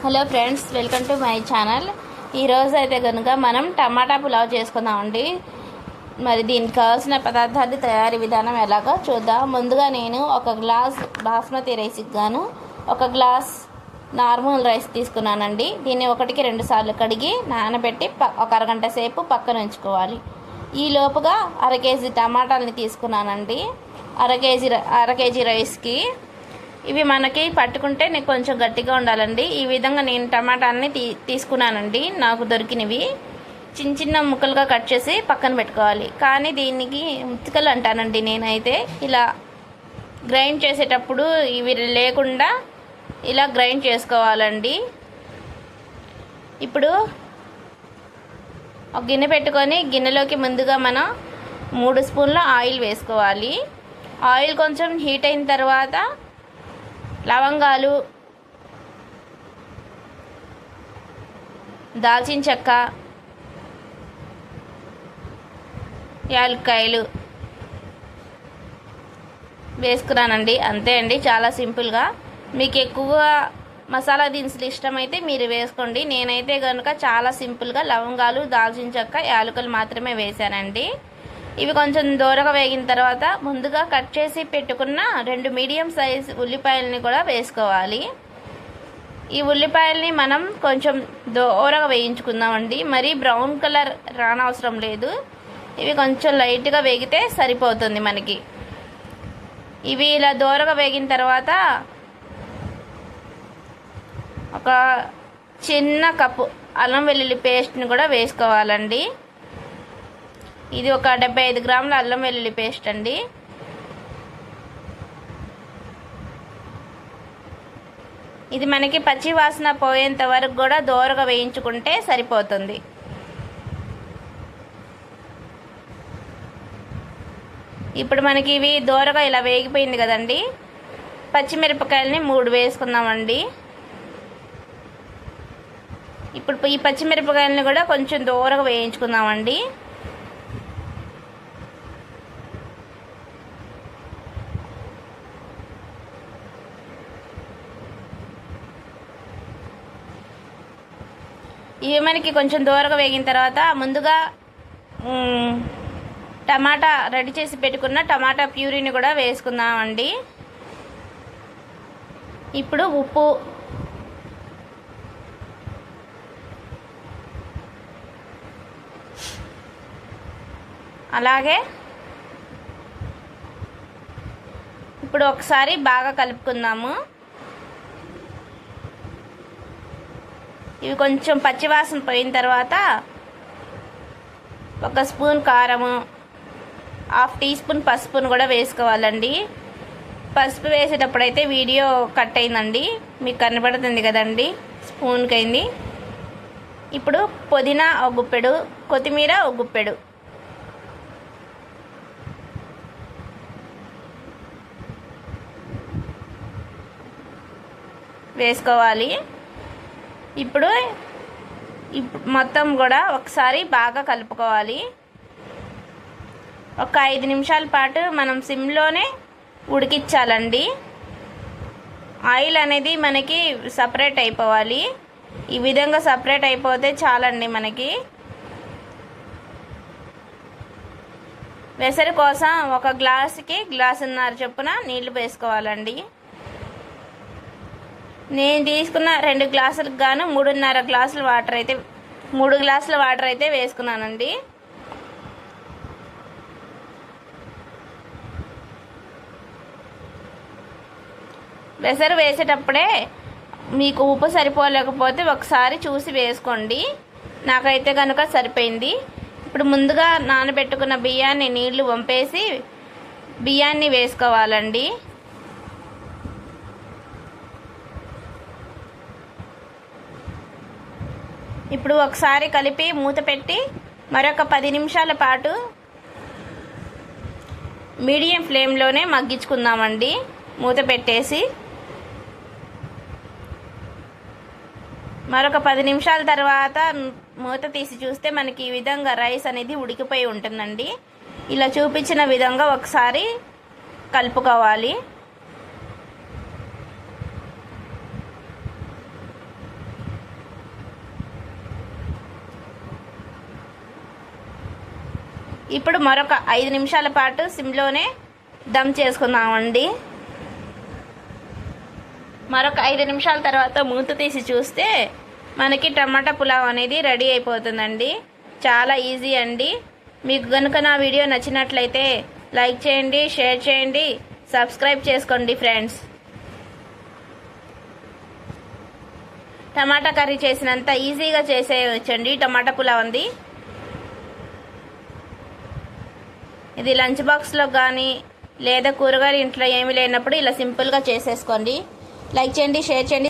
Hello friends, welcome to my channel. ఈరోజు అయితే కనుక మనం టమాటా పులావ్ చేసుకుందామండి. మరి దీనికి కావాల్సిన పదార్థాలు, తయారీ విధానం ఎలాగో చూద్దాం. ముందుగా నేను ఒక గ్లాస్ బాస్మతి రైస్కి గాను ఒక గ్లాస్ నార్మల్ రైస్ తీసుకున్నానండి. దీన్ని 1-2 సార్లు కడిగి నానబెట్టి ఒక అరగంట సేపు పక్కన ఉంచుకోవాలి. ఈ లోపుగా అర కేజీ టమాటాలని తీసుకున్నానండి. అర కేజీ రైస్కి ఇవి మనకి పట్టుకుంటే నీకు కొంచెం గట్టిగా ఉండాలండి. ఈ విధంగా నేను టమాటాలని తీసుకున్నానండి. నాకు దొరికినవి చిన్న చిన్న ముక్కలుగా కట్ చేసి పక్కన పెట్టుకోవాలి. కానీ దీనికి ముక్కలు అంటానండి నేనైతే. ఇలా గ్రైండ్ చేసేటప్పుడు ఇవి లేకుండా ఇలా గ్రైండ్ చేసుకోవాలండి. ఇప్పుడు ఒక గిన్నె పెట్టుకొని గిన్నెలోకి ముందుగా మనం 3 స్పూన్ల ఆయిల్ వేసుకోవాలి. ఆయిల్ కొంచెం హీట్ అయిన తర్వాత లవంగాలు, దాల్చిన చెక్క, యాలక్కాయలు వేసుకున్నానండి. అంతే అండి, చాలా సింపుల్గా. మీకు ఎక్కువ మసాలా దినుసులు ఇష్టమైతే మీరు వేసుకోండి. నేనైతే కనుక చాలా సింపుల్గా లవంగాలు, దాల్చిన చెక్క, యాలకులు మాత్రమే వేసానండి. ఇవి కొంచెం దూరగా వేగిన తర్వాత ముందుగా కట్ చేసి పెట్టుకున్న 2 మీడియం సైజ్ ఉల్లిపాయలని కూడా వేసుకోవాలి. ఈ ఉల్లిపాయలని మనం కొంచెం దూరగా వేయించుకుందామండి. మరి బ్రౌన్ కలర్ రానవసరం లేదు. ఇవి కొంచెం లైట్గా వేగితే సరిపోతుంది మనకి. ఇవి ఇలా దూరగా వేగిన తర్వాత ఒక చిన్న కప్పు అల్లం వెల్లుల్లి పేస్ట్ని కూడా వేసుకోవాలండి. ఇది ఒక 75 గ్రాముల అల్లం వెల్లుల్లి పేస్ట్ అండి. ఇది మనకి పచ్చి వాసన పోయేంత వరకు కూడా దోరగా వేయించుకుంటే సరిపోతుంది. ఇప్పుడు మనకి ఇవి దోరగా ఇలా వేగిపోయింది కదండి. పచ్చిమిరపకాయలని 3 వేసుకుందామండి. ఇప్పుడు ఈ పచ్చిమిరపకాయలని కూడా కొంచెం దోరగా వేయించుకుందామండి. ఇవి మనకి కొంచెం దూరగా వేగిన తర్వాత ముందుగా టమాటా రెడీ చేసి పెట్టుకున్న టమాటా ప్యూరీని కూడా వేసుకుందామండి. ఇప్పుడు ఉప్పు, అలాగే ఇప్పుడు ఒకసారి బాగా కలుపుకుందాము. ఇవి కొంచెం పచ్చివాసన పోయిన తర్వాత 1 స్పూన్ కారము, 1/2 టీ స్పూన్ పసుపును కూడా వేసుకోవాలండి. పసుపు వేసేటప్పుడైతే వీడియో కట్ అయిందండి, మీకు కనబడుతుంది కదండి, స్పూన్కి అయింది. ఇప్పుడు పుదీనా 1 గుప్పెడు, కొత్తిమీర 1 గుప్పెడు వేసుకోవాలి. ఇప్పుడు మొత్తం కూడా ఒకసారి బాగా కలుపుకోవాలి. ఒక 5 నిమిషాల పాటు మనం సిమ్లోనే ఉడికించాలండి. ఆయిల్ అనేది మనకి సపరేట్ అయిపోవాలి. ఈ విధంగా సపరేట్ అయిపోతే చాలండి మనకి. వెసరు కోసం ఒక గ్లాసుకి గ్లాసున్నర చొప్పున నీళ్లు వేసుకోవాలండి. నేను తీసుకున్న 2 గ్లాసులకు గాను 3 గ్లాసుల వాటర్ అయితే వేసుకున్నానండి. వెసరు వేసేటప్పుడే మీకు ఉప్పు సరిపోలేకపోతే ఒకసారి చూసి వేసుకోండి. నాకైతే కనుక సరిపోయింది. ఇప్పుడు ముందుగా నానబెట్టుకున్న బియ్యాన్ని నీళ్లు వంపేసి బియ్యాన్ని వేసుకోవాలండి. ఇప్పుడు ఒకసారి కలిపి మూత పెట్టి మరొక 10 నిమిషాల పాటు మీడియం ఫ్లేమ్లోనే మగ్గించుకుందామండి. మూత పెట్టేసి మరొక 10 నిమిషాల తర్వాత మూత తీసి చూస్తే మనకి ఈ విధంగా రైస్ అనేది ఉడికిపోయి ఉంటుందండి. ఇలా చూపించిన విధంగా ఒకసారి కలుపుకోవాలి. ఇప్పుడు మరొక 5 నిమిషాల పాటు సిమ్లోనే దమ్ చేసుకుందామండి. మరొక 5 నిమిషాల తర్వాత మూత తీసి చూస్తే మనకి టమాటా పులావ్ అనేది రెడీ అయిపోతుందండి. చాలా ఈజీ అండి. మీకు కనుక నా వీడియో నచ్చినట్లయితే లైక్ చేయండి, షేర్ చేయండి, సబ్స్క్రైబ్ చేసుకోండి ఫ్రెండ్స్. టమాటా కర్రీ చేసినంత ఈజీగా చేసేయచ్చండి టమాటా పులావ్ ఉంది. ఇది లంచ్ బాక్స్లో కానీ లేదా కూరగాయలు ఇంట్లో ఏమీ లేనప్పుడు ఇలా సింపుల్గా చేసేసుకోండి. లైక్ చేయండి, షేర్ చేయండి.